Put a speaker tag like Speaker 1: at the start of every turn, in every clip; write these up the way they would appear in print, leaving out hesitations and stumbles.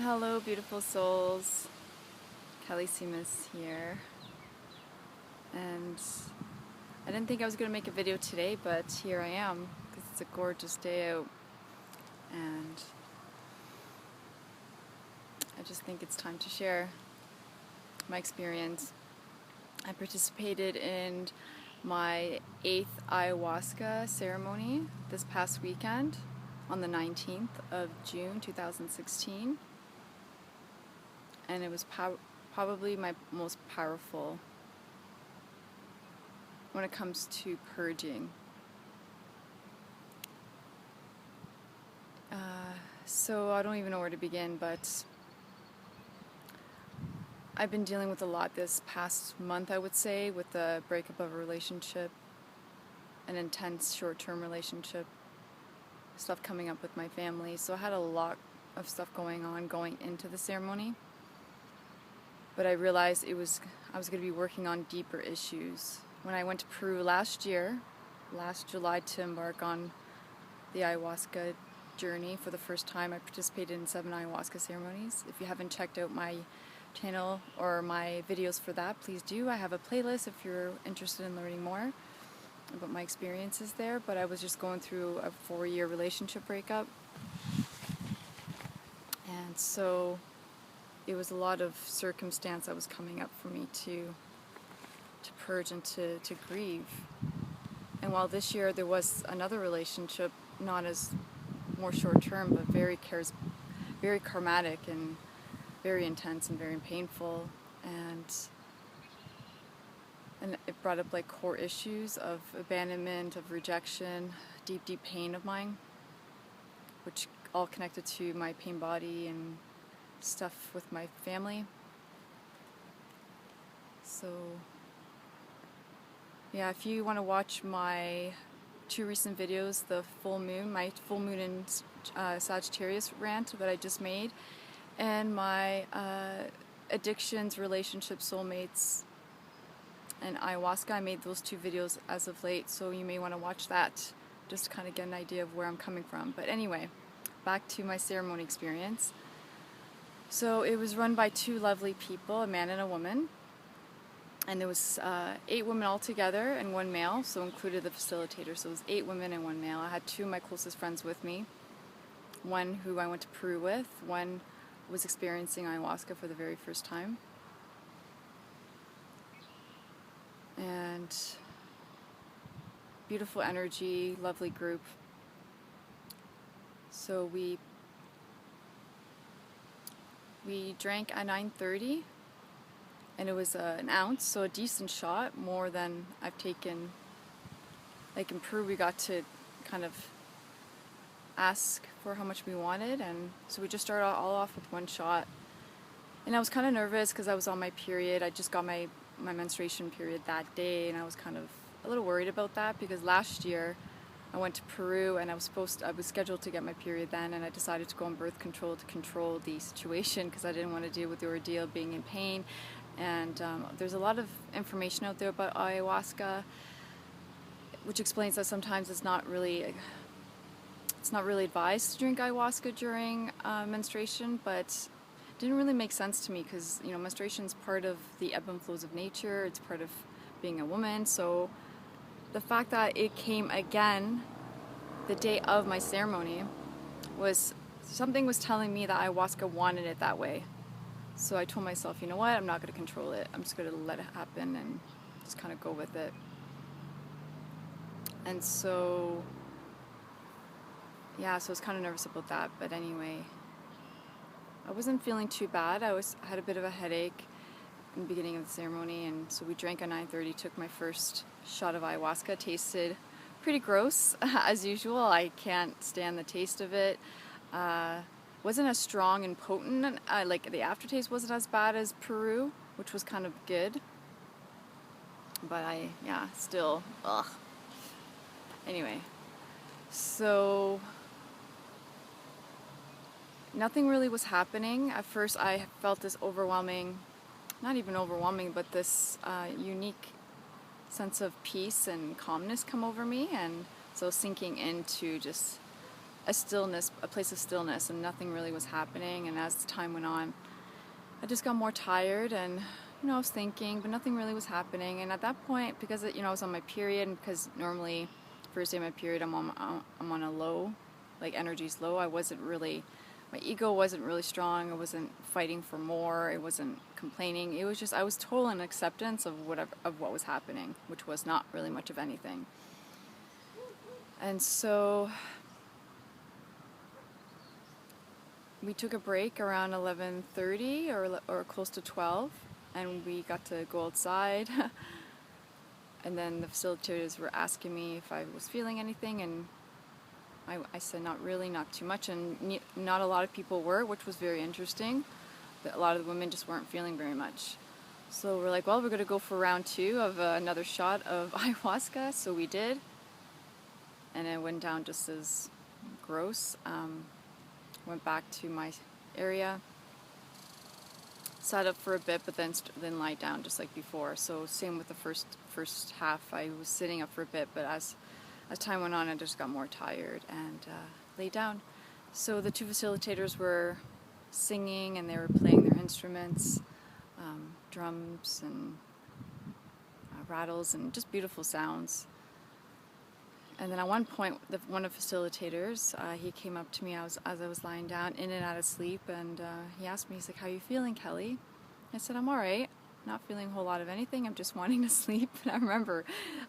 Speaker 1: Hello, beautiful souls. Kelly Seamus here. And I didn't think I was going to make a video today, but here I am because it's a gorgeous day out. And I just think it's time to share my experience. I participated in my 8th ayahuasca ceremony this past weekend on the 19th of June 2016. And it was probably my most powerful when it comes to purging. So I don't even know where to begin, but I've been dealing with a lot this past month, I would say, with the breakup of a relationship, an intense short-term relationship, stuff coming up with my family. So I had a lot of stuff going on going into the ceremony. But I realized I was going to be working on deeper issues. When I went to Peru last July, to embark on the ayahuasca journey for the first time, I participated in 7 ayahuasca ceremonies. If you haven't checked out my channel or my videos for that, please do. I have a playlist if you're interested in learning more about my experiences there. But I was just going through a 4-year relationship breakup. And so it was a lot of circumstance that was coming up for me to purge and to grieve. And while this year there was another relationship, not as more short term, but very karmatic and very intense and very painful, and it brought up like core issues of abandonment, of rejection, deep pain of mine, which all connected to my pain body and stuff with my family. So yeah, if you want to watch my 2 recent videos, my full moon in Sagittarius rant that I just made, and my addictions, relationships, soulmates, and ayahuasca, I made those 2 videos as of late, so you may want to watch that just to kind of get an idea of where I'm coming from. But anyway, back to my ceremony experience. So it was run by 2 lovely people, a man and a woman. And there was 8 women altogether and 1 male, so included the facilitator. So it was 8 women and 1 male. I had 2 of my closest friends with me. One who I went to Peru with. One was experiencing ayahuasca for the very first time. And beautiful energy, lovely group. So we drank at 9:30. And it was an ounce, so a decent shot, more than I've taken. Like in Peru, we got to kind of ask for how much we wanted, and so we just started all off with 1 shot. And I was kind of nervous because I was on my period. I just got my menstruation period that day, and I was kind of a little worried about that because last year I went to Peru and I was scheduled to get my period then, and I decided to go on birth control to control the situation because I didn't want to deal with the ordeal of being in pain. And there's a lot of information out there about ayahuasca, which explains that sometimes it's not really advised to drink ayahuasca during menstruation, but it didn't really make sense to me because, you know, menstruation is part of the ebb and flows of nature. It's part of being a woman. So the fact that it came again the day of my ceremony was something was telling me that ayahuasca wanted it that way. So I told myself, you know what, I'm not going to control it. I'm just going to let it happen and just kind of go with it. And so, yeah, so I was kind of nervous about that. But anyway, I wasn't feeling too bad. I had a bit of a headache in the beginning of the ceremony. And so we drank at 9:30, took my first shot of ayahuasca. Tasted pretty gross, as usual. I can't stand the taste of it. Wasn't as strong and potent, like the aftertaste wasn't as bad as Peru, which was kind of good, but still, ugh. Anyway, so nothing really was happening. At first I felt this overwhelming, not even overwhelming, but this unique sense of peace and calmness come over me, and so sinking into just a stillness, a place of stillness, and nothing really was happening. And as the time went on, I just got more tired, and I was thinking, but nothing really was happening. And at that point, because I was on my period, and because normally first day of my period I'm on a low, like energy's low. I wasn't really, my ego wasn't really strong. I wasn't fighting for more. It wasn't complaining. It was just, I was total in acceptance of what was happening, which was not really much of anything. And so we took a break around 11:30 or close to 12, and we got to go outside. And then the facilitators were asking me if I was feeling anything, and I said not really, not too much, and not a lot of people were, which was very interesting. A lot of the women just weren't feeling very much. So we're like, well, we're going to go for round 2 of another shot of ayahuasca. So we did, and it went down just as gross. Went back to my area, sat up for a bit, but then lied down just like before. So same with the first half. I was sitting up for a bit, but as time went on, I just got more tired and laid down. So the 2 facilitators were singing, and they were playing their instruments, drums and rattles, and just beautiful sounds. And then at one point, one of the facilitators, he came up to me as I was lying down, in and out of sleep, and he asked me, he's like, "How are you feeling, Kelly?" I said, "I'm alright. Not feeling a whole lot of anything. I'm just wanting to sleep." And I remember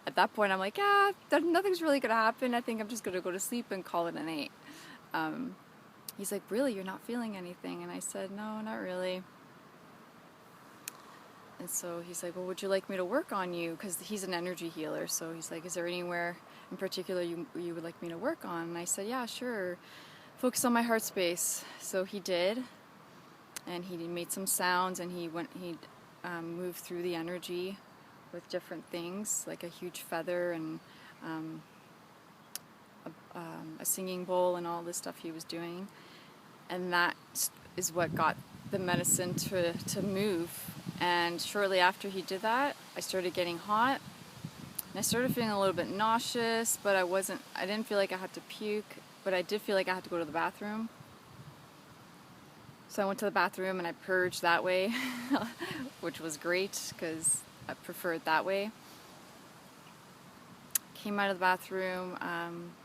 Speaker 1: at that point, I'm like, yeah, nothing's really going to happen. I think I'm just going to go to sleep and call it an 8. He's like, "Really? You're not feeling anything?" And I said, "No, not really." And so he's like, "Well, would you like me to work on you?" Because he's an energy healer. So he's like, "Is there anywhere in particular you would like me to work on?" And I said, "Yeah, sure. Focus on my heart space." So he did. And he made some sounds, and he moved through the energy with different things, like a huge feather and a singing bowl and all this stuff he was doing. And that is what got the medicine to move. And shortly after he did that, I started getting hot, and I started feeling a little bit nauseous, but I didn't feel like I had to puke, but I did feel like I had to go to the bathroom. So I went to the bathroom and I purged that way, which was great because I prefer it that way. Came out of the bathroom,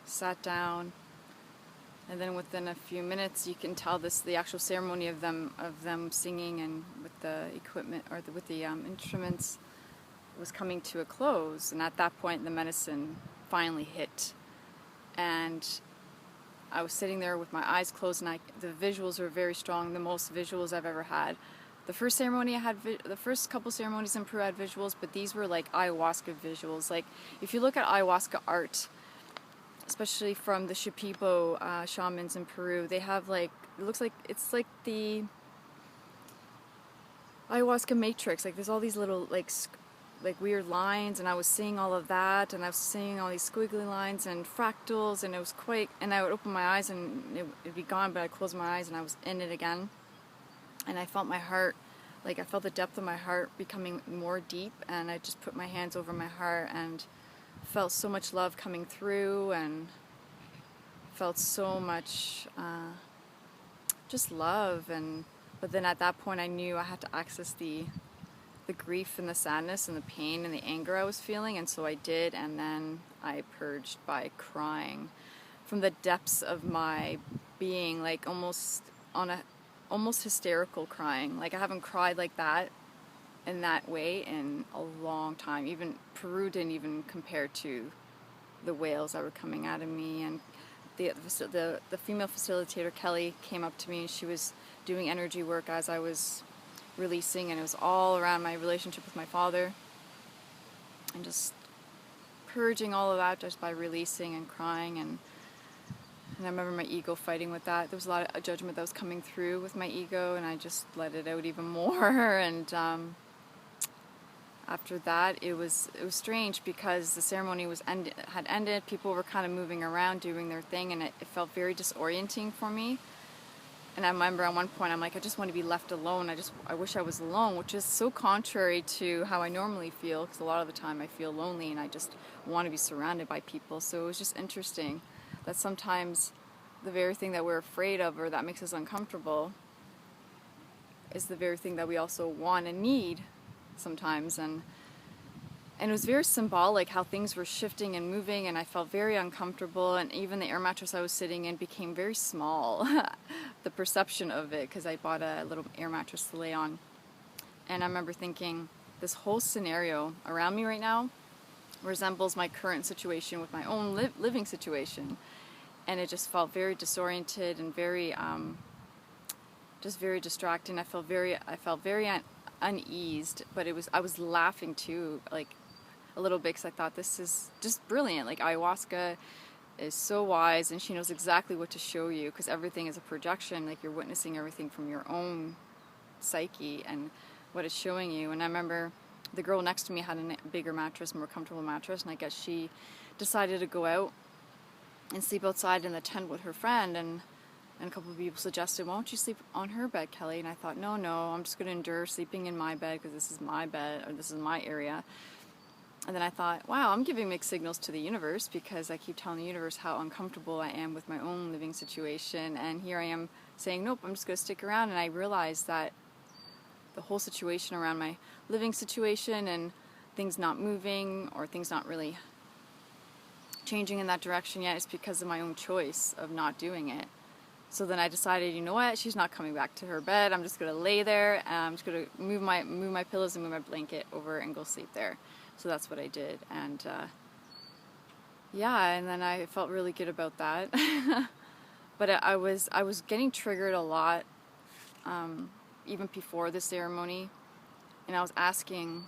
Speaker 1: sat down, and then within a few minutes, you can tell the actual ceremony of them singing and with the equipment or with the instruments was coming to a close. And at that point, the medicine finally hit, and I was sitting there with my eyes closed, and the visuals were very strong, the most visuals I've ever had. The first ceremony I had, the first couple ceremonies in Peru I had visuals, but these were like ayahuasca visuals. Like if you look at ayahuasca art, especially from the Shipibo shamans in Peru, they have like, it looks like, it's like the ayahuasca matrix. Like there's all these little like weird lines, and I was seeing all of that, and I was seeing all these squiggly lines and fractals, and it was quite, and I would open my eyes and it'd be gone, but I'd close my eyes and I was in it again. And I felt my heart, like I felt the depth of my heart becoming more deep, and I just put my hands over my heart and felt so much love coming through, and felt so much just love. But then at that point I knew I had to access the grief and the sadness and the pain and the anger I was feeling, and so I did. And then I purged by crying from the depths of my being, like almost hysterical crying. Like I haven't cried like that in that way in a long time. Even Peru didn't even compare to the wails that were coming out of me. And the female facilitator, Kelly, came up to me, and she was doing energy work as I was releasing, and it was all around my relationship with my father, and just purging all of that just by releasing and crying. And I remember my ego fighting with that. There was a lot of judgment that was coming through with my ego, and I just let it out even more. And after that, it was strange because the ceremony had ended. People were kind of moving around, doing their thing, and it felt very disorienting for me. And I remember at one point, I'm like, I just want to be left alone. I wish I was alone, which is so contrary to how I normally feel, because a lot of the time I feel lonely and I just want to be surrounded by people. So it was just interesting that sometimes the very thing that we're afraid of or that makes us uncomfortable is the very thing that we also want and need sometimes. And it was very symbolic how things were shifting and moving, and I felt very uncomfortable, and even the air mattress I was sitting in became very small. The perception of it, because I bought a little air mattress to lay on. And I remember thinking, this whole scenario around me right now resembles my current situation with my own living situation. And it just felt very disoriented and very, just very distracting. I felt very uneased, but I was laughing too, like a little bit, because I thought this is just brilliant. Like, ayahuasca is so wise, and she knows exactly what to show you, because everything is a projection. Like, you're witnessing everything from your own psyche and what it's showing you. And I remember the girl next to me had a bigger mattress, more comfortable mattress, and I guess she decided to go out and sleep outside in the tent with her friend, and a couple of people suggested, why don't you sleep on her bed, Kelly? And I thought, no, I'm just going to endure sleeping in my bed, because this is my bed, or this is my area. And then I thought, wow, I'm giving mixed signals to the universe, because I keep telling the universe how uncomfortable I am with my own living situation, and here I am saying, nope, I'm just going to stick around. And I realized that the whole situation around my living situation and things not moving or things not really changing in that direction yet is because of my own choice of not doing it. So then I decided, you know what, she's not coming back to her bed. I'm just going to lay there, and I'm just going to move my pillows and move my blanket over and go sleep there. So that's what I did. And yeah, and then I felt really good about that. But I was getting triggered a lot, even before the ceremony. And I was asking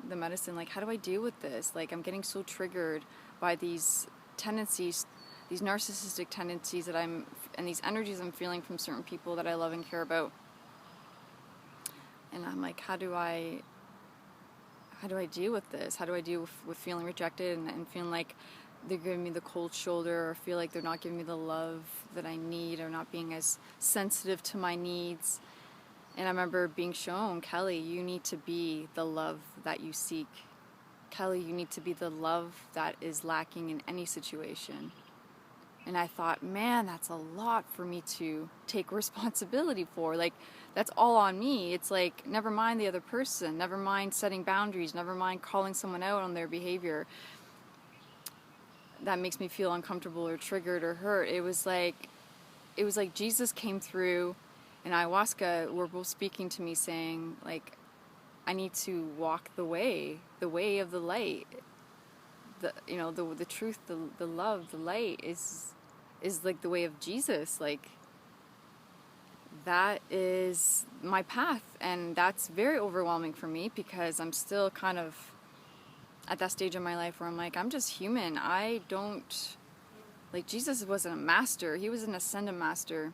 Speaker 1: the medicine, like, how do I deal with this? Like, I'm getting so triggered by these tendencies, these narcissistic tendencies and these energies I'm feeling from certain people that I love and care about. And I'm like, how do I deal with this? How do I deal with feeling rejected and feeling like they're giving me the cold shoulder, or feel like they're not giving me the love that I need, or not being as sensitive to my needs? And I remember being shown, Kelly, you need to be the love that you seek. Kelly, you need to be the love that is lacking in any situation. And I thought, man, that's a lot for me to take responsibility for. Like, that's all on me. It's like, never mind the other person, never mind setting boundaries, never mind calling someone out on their behavior that makes me feel uncomfortable or triggered or hurt. It was like Jesus came through, and ayahuasca were both speaking to me, saying, like, I need to walk the way of the light. The truth, the love, the light is like the way of Jesus. Like, that is my path, and that's very overwhelming for me, because I'm still kind of at that stage in my life where I'm like, I'm just human. I don't, like, Jesus wasn't a master. He was an ascendant master.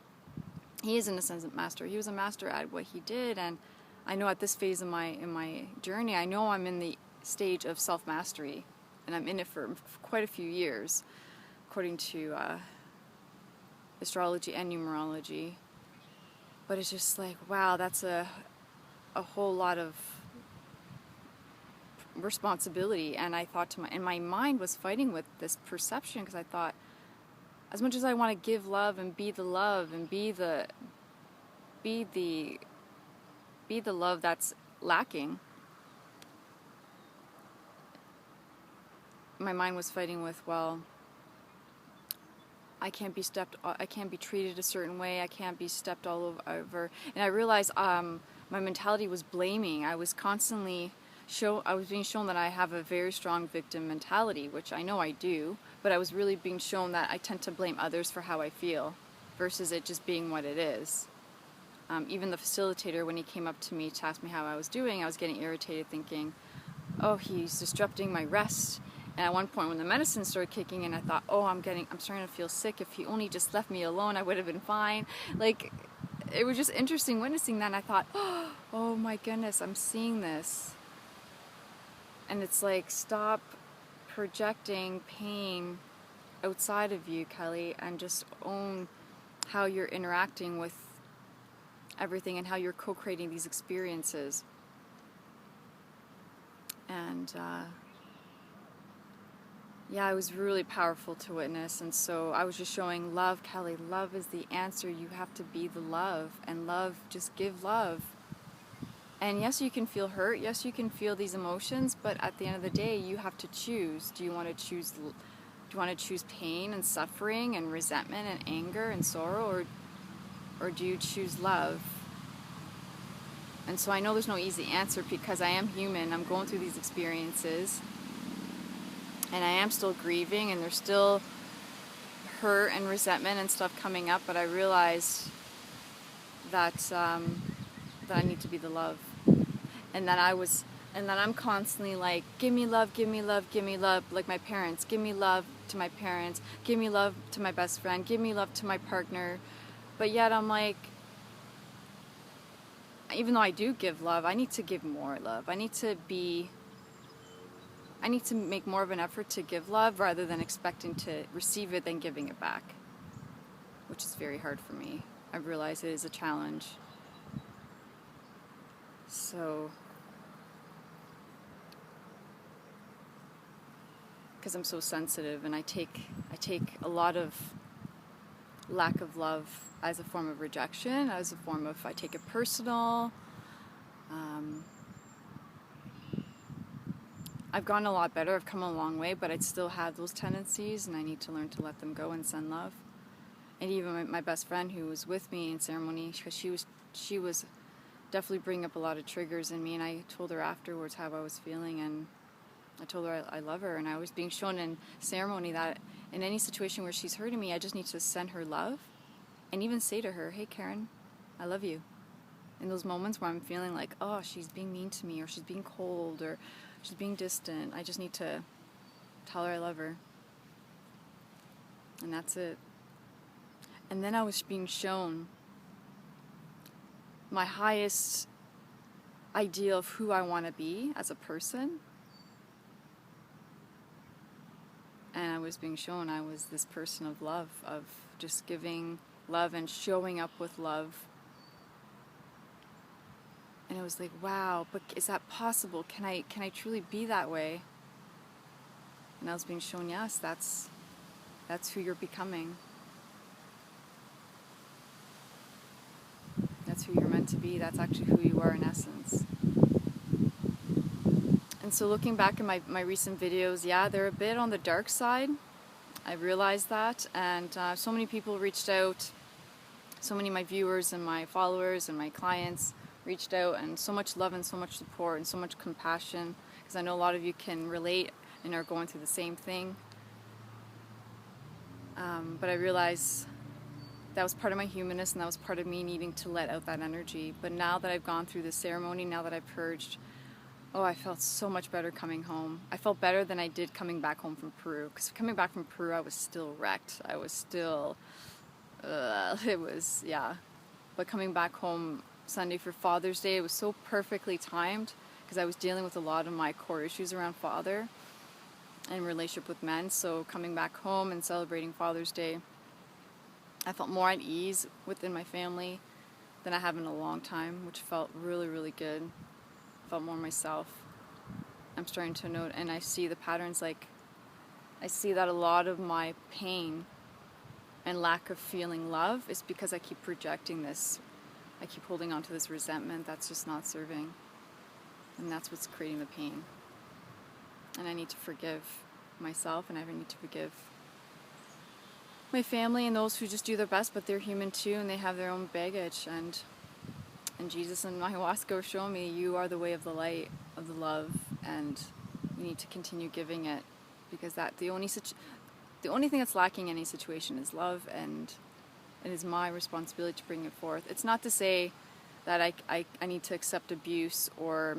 Speaker 1: He is an ascendant master. He was a master at what he did. And I know at this phase in my journey, I know I'm in the stage of self-mastery, and I'm in it for quite a few years, according to astrology and numerology. But it's just like, wow, that's a whole lot of responsibility. And I thought and my mind was fighting with this perception, because I thought, as much as I want to give love and be the love and be the love that's lacking, my mind was fighting with, well, I can't be treated a certain way, I can't be stepped all over. And I realized my mentality was blaming. I was constantly I was being shown that I have a very strong victim mentality, which I know I do, but I was really being shown that I tend to blame others for how I feel, versus it just being what it is. Even the facilitator, when he came up to me to ask me how I was doing, I was getting irritated, thinking, oh, he's disrupting my rest. And at one point, when the medicine started kicking in, I thought, oh, I'm starting to feel sick. If he only just left me alone, I would have been fine. Like, it was just interesting witnessing that. And I thought, oh my goodness, I'm seeing this. And it's like, stop projecting pain outside of you, Kelly, and just own how you're interacting with everything and how you're co-creating these experiences. And yeah, it was really powerful to witness. And so I was just showing love, Kelly. Love is the answer. You have to be the love, and love, just give love. And yes, you can feel hurt. Yes, you can feel these emotions, but at the end of the day, you have to choose. Do you want to choose? Do you want to choose pain and suffering and resentment and anger and sorrow, or do you choose love? And so I know there's no easy answer because I am human. I'm going through these experiences, and I am still grieving, and there's still hurt and resentment and stuff coming up. But I realized that that I need to be the love, and that I'm constantly like, give me love, give me love, give me love, like my parents. Give me love to my parents. Give me love to my best friend. Give me love to my partner. But yet I'm like, even though I do give love, I need to give more love. I need to make more of an effort to give love rather than expecting to receive it, then giving it back, which is very hard for me. I realize it is a challenge. So, because I'm so sensitive, and I take a lot of lack of love as a form of rejection, as a form of, I take it personal. I've gotten a lot better, I've come a long way, but I'd still have those tendencies, and I need to learn to let them go and send love. And even my best friend who was with me in ceremony, because she was definitely bringing up a lot of triggers in me, and I told her afterwards how I was feeling, and I told her I love her, and I was being shown in ceremony that in any situation where she's hurting me, I just need to send her love, and even say to her, hey Karen, I love you. In those moments where I'm feeling like, oh, she's being mean to me, or she's being cold, or she's being distant, I just need to tell her I love her. And that's it. And then I was being shown my highest ideal of who I want to be as a person. And I was being shown I was this person of love, of just giving love and showing up with love. And it was like, wow, but is that possible? Can I truly be that way? And I was being shown, yes, that's who you're becoming. That's who you're meant to be. That's actually who you are in essence. And so looking back at my recent videos, yeah, they're a bit on the dark side. I realized that, and so many people reached out. So many of my viewers and my followers and my clients reached out, and so much love and so much support and so much compassion, because I know a lot of you can relate and are going through the same thing. But I realized that was part of my humanness, and that was part of me needing to let out that energy. But now that I've gone through the ceremony, now that I've purged, oh, I felt so much better coming home. I felt better than I did coming back home from Peru, because coming back from Peru, I was still wrecked. I was still, it was, yeah. But coming back home Sunday for Father's Day, it was so perfectly timed, because I was dealing with a lot of my core issues around father and relationship with men. So coming back home and celebrating Father's Day, I felt more at ease within my family than I have in a long time, which felt really, really good. Felt more myself. I'm starting to note, and I see the patterns, like I see that a lot of my pain and lack of feeling love is because I keep projecting this. I keep holding on to this resentment that's just not serving, and that's what's creating the pain. And I need to forgive myself, and I need to forgive my family and those who just do their best, but they're human too, and they have their own baggage. And Jesus and Ayahuasca are showing me you are the way of the light, of the love, and you need to continue giving it, because the only thing that's lacking in any situation is love, and it is my responsibility to bring it forth. It's not to say that I need to accept abuse or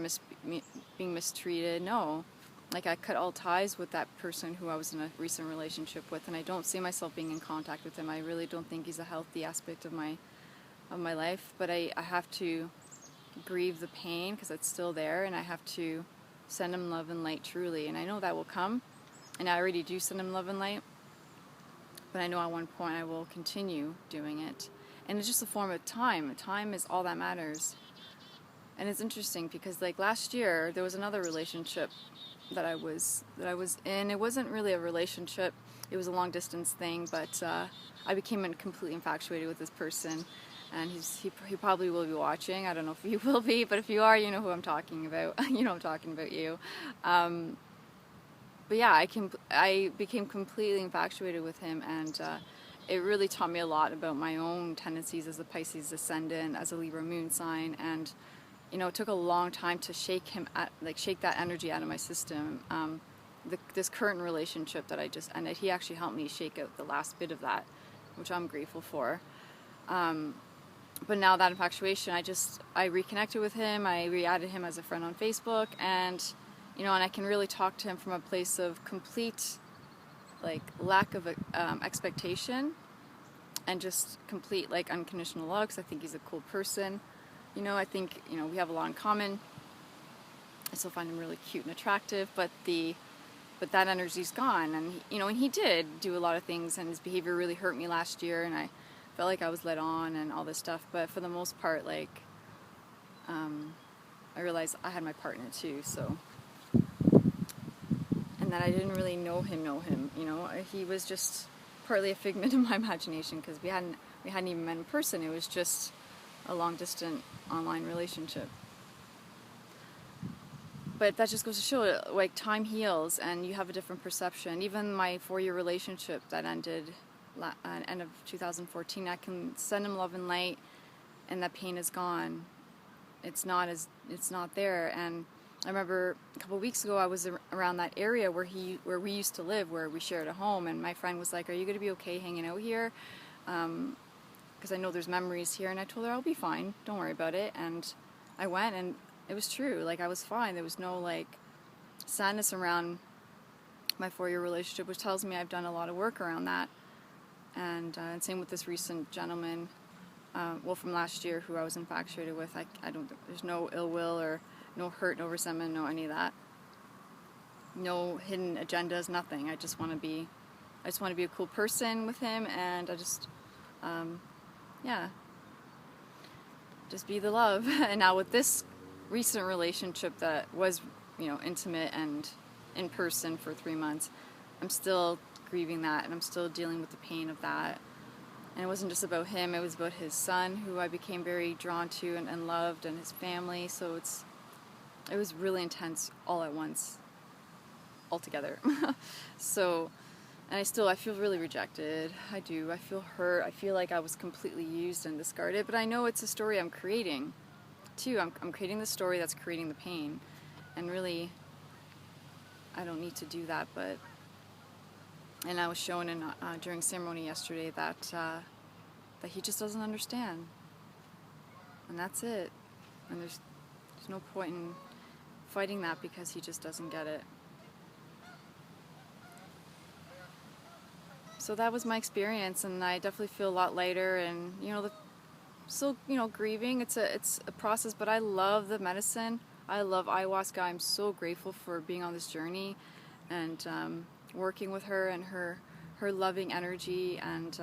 Speaker 1: being mistreated. No. Like, I cut all ties with that person who I was in a recent relationship with, and I don't see myself being in contact with him. I really don't think he's a healthy aspect of my life, but I have to grieve the pain because it's still there, and I have to send him love and light truly. And I know that will come, and I already do send him love and light, but I know at one point I will continue doing it. And it's just a form of time. Time is all that matters. And it's interesting because, like, last year there was another relationship that I was in. It wasn't really a relationship. It was a long distance thing, but I became completely infatuated with this person, and he probably will be watching. I don't know if you will be, but if you are, you know who I'm talking about. You know I'm talking about you. But yeah, I became completely infatuated with him, and it really taught me a lot about my own tendencies as a Pisces ascendant, as a Libra moon sign, and you know, it took a long time to shake that energy out of my system. This current relationship that I just ended, he actually helped me shake out the last bit of that, which I'm grateful for. But now that infatuation, I reconnected with him. I re-added him as a friend on Facebook, and you know, and I can really talk to him from a place of complete, like, lack of expectation, and just complete, like, unconditional love, because I think he's a cool person. You know, I think, you know, we have a lot in common. I still find him really cute and attractive, but that energy's gone, and you know, and he did do a lot of things, and his behavior really hurt me last year, and I felt like I was led on and all this stuff. But for the most part, like, I realized I had my partner too, so, and that I didn't really know him. You know, he was just partly a figment of my imagination, because we hadn't even met in person. It was just a long distant online relationship. But that just goes to show, like, time heals, and you have a different perception. Even my 4-year relationship that ended end of 2014, I can send him love and light, and that pain is gone. It's not there. And I remember a couple of weeks ago, I was around that area where we used to live, where we shared a home, and my friend was like, "Are you going to be okay hanging out here? Because I know there's memories here." And I told her, "I'll be fine, don't worry about it." And I went, and it was true. Like, I was fine. There was no, like, sadness around my 4-year relationship, which tells me I've done a lot of work around that. And same with this recent gentleman, from last year, who I was infatuated with. There's no ill will, or no hurt, no resentment, no any of that. No hidden agendas, nothing. I just want to be a cool person with him, and I just, just be the love. And now with this recent relationship that was, you know, intimate and in person for 3 months, I'm still grieving that, and I'm still dealing with the pain of that. And it wasn't just about him, it was about his son, who I became very drawn to and loved, and his family. So it was really intense all at once, all together. So, and I feel really rejected. I do. I feel hurt. I feel like I was completely used and discarded. But I know it's a story I'm creating too. I'm creating the story that's creating the pain. And really, I don't need to do that. And I was shown during ceremony yesterday that he just doesn't understand. And that's it. And there's no point in fighting that, because he just doesn't get it. So that was my experience, and I definitely feel a lot lighter, and you know, still, you know, grieving. It's a process, but I love the medicine. I love ayahuasca. I'm so grateful for being on this journey, and working with her and her loving energy, and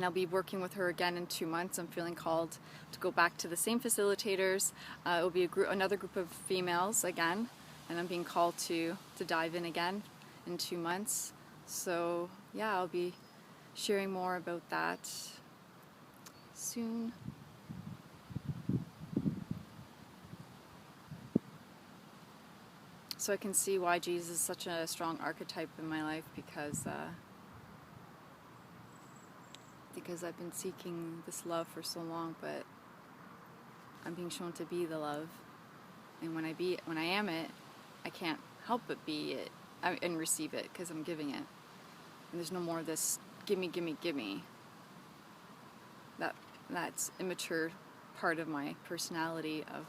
Speaker 1: I'll be working with her again in 2 months. I'm feeling called to go back to the same facilitators. It will be another group of females again, and I'm being called to dive in again in 2 months. So yeah, I'll be sharing more about that soon. So I can see why Jesus is such a strong archetype in my life, because I've been seeking this love for so long, but I'm being shown to be the love. And when I am it, I can't help but be it and receive it, because I'm giving it. And there's no more of this gimme, gimme, gimme. That's immature part of my personality, of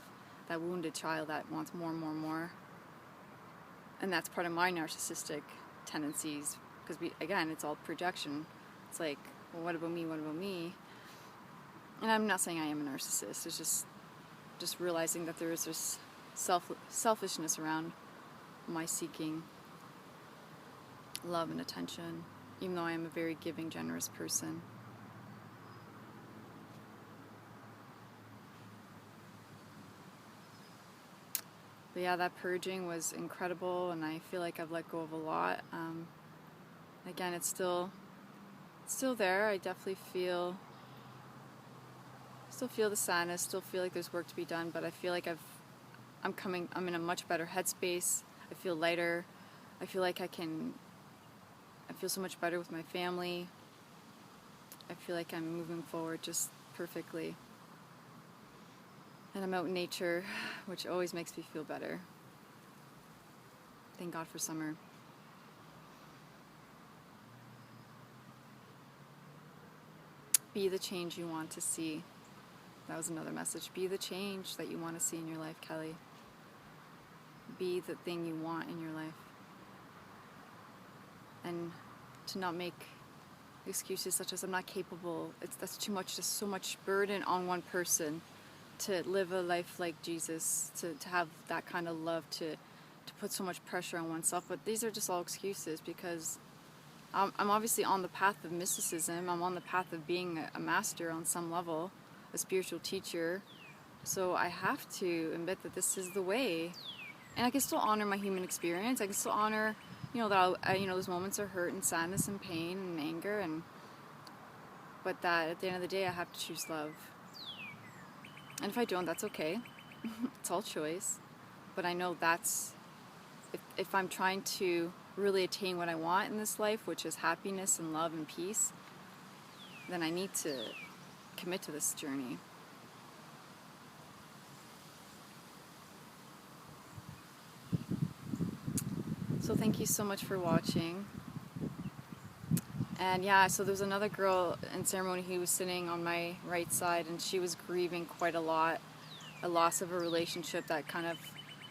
Speaker 1: that wounded child that wants more and more and more. And that's part of my narcissistic tendencies, because again, it's all projection. It's like, well, what about me? What about me? And I'm not saying I am a narcissist. It's just realizing that there is this selfishness around my seeking love and attention, even though I am a very giving, generous person. But yeah, that purging was incredible, and I feel like I've let go of a lot. Again, it's still there. I definitely still feel the sadness, still feel like there's work to be done, but I feel like I'm in a much better headspace. I feel lighter. I feel like I feel so much better with my family. I feel like I'm moving forward just perfectly. And I'm out in nature, which always makes me feel better. Thank God for summer. Be the change you want to see. That was another message. Be the change that you want to see in your life, Kelly. Be the thing you want in your life. And to not make excuses such as I'm not capable. That's too much, just so much burden on one person to live a life like Jesus, to have that kind of love, to put so much pressure on oneself. But these are just all excuses, because I'm obviously on the path of mysticism. I'm on the path of being a master on some level, a spiritual teacher. So I have to admit that this is the way. And I can still honor my human experience. I can still honor, that those moments of hurt and sadness and pain and anger, but that at the end of the day I have to choose love. And if I don't, that's okay. It's all choice. But I know that's, if I'm trying to really attain what I want in this life, which is happiness and love and peace, then I need to commit to this journey. So thank you so much for watching. And yeah, so there was another girl in ceremony who was sitting on my right side, and she was grieving quite a lot, a loss of a relationship that kind of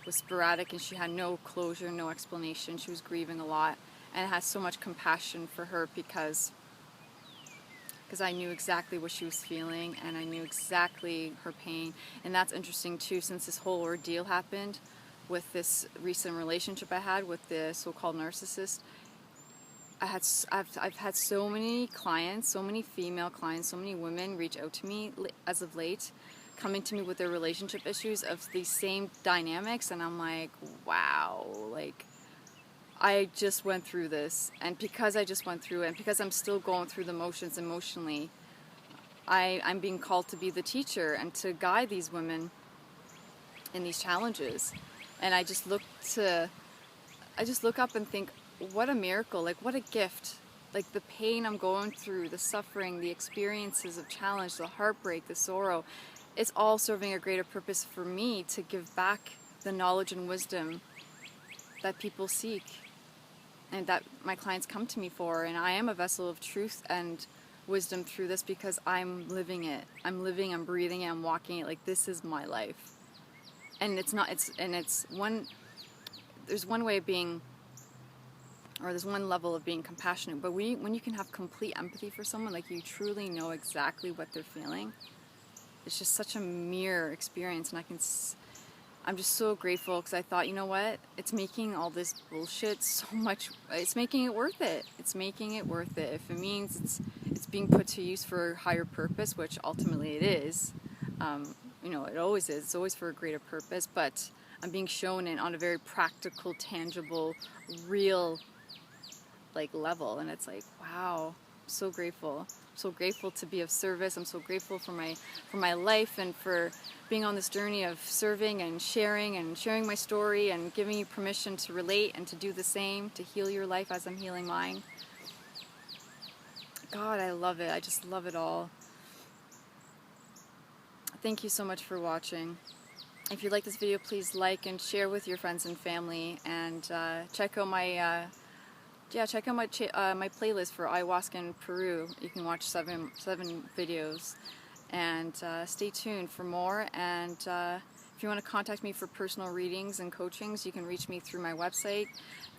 Speaker 1: was sporadic, and she had no closure, no explanation. She was grieving a lot, and I had so much compassion for her because I knew exactly what she was feeling, and I knew exactly her pain. And that's interesting too, since this whole ordeal happened with this recent relationship I had with the so-called narcissist. I've had so many clients, so many female clients, so many women reach out to me as of late, coming to me with their relationship issues of these same dynamics, and I'm like, wow, like, I just went through this, and because I just went through it, and because I'm still going through the motions emotionally, I'm being called to be the teacher and to guide these women in these challenges. And I just look up and think, what a miracle, like what a gift. Like the pain I'm going through, the suffering, the experiences of challenge, the heartbreak, the sorrow, it's all serving a greater purpose for me to give back the knowledge and wisdom that people seek and that my clients come to me for. And I am a vessel of truth and wisdom through this because I'm living it. I'm living, I'm breathing it, I'm walking it. Like, this is my life. And there's one way of being, or there's one level of being compassionate, but when you can have complete empathy for someone, like you truly know exactly what they're feeling, it's just such a mirror experience. And I'm just so grateful, because I thought, you know what, it's making all this bullshit so much, it's making it worth it. It's making it worth it. If it means it's being put to use for a higher purpose, which ultimately it is, it always is. It's always for a greater purpose, but I'm being shown it on a very practical, tangible, real, level, and it's like, wow, I'm so grateful. I'm so grateful to be of service. I'm so grateful for my life, and for being on this journey of serving and sharing my story, and giving you permission to relate and to do the same, to heal your life as I'm healing mine. God, I love it. I just love it all. Thank you so much for watching. If you like this video, please like and share with your friends and family, and check out my my playlist for Ayahuasca in Peru. You can watch seven videos, and stay tuned for more. And if you want to contact me for personal readings and coachings, you can reach me through my website,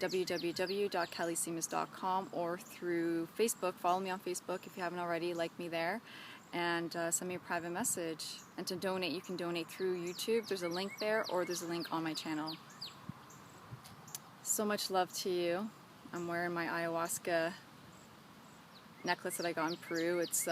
Speaker 1: www.kellyseamus.com, or through Facebook. Follow me on Facebook if you haven't already. Like me there, and send me a private message. And to donate, you can donate through YouTube. There's a link there, or there's a link on my channel. So much love to you. I'm wearing my ayahuasca necklace that I got in Peru. It's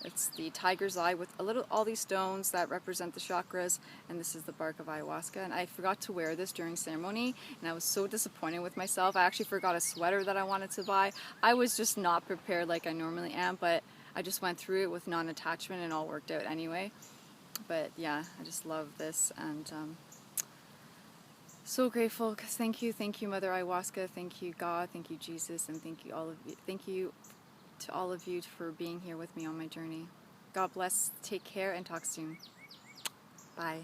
Speaker 1: It's the tiger's eye with all these stones that represent the chakras, and this is the bark of ayahuasca. And I forgot to wear this during ceremony, and I was so disappointed with myself. I actually forgot a sweater that I wanted to buy. I was just not prepared like I normally am, but I just went through it with non-attachment and all worked out anyway. But yeah, I just love this, and so grateful, because thank you Mother Ayahuasca, thank you God, thank you Jesus, and thank you all of you. Thank you to all of you for being here with me on my journey. God bless, take care, and talk soon. Bye.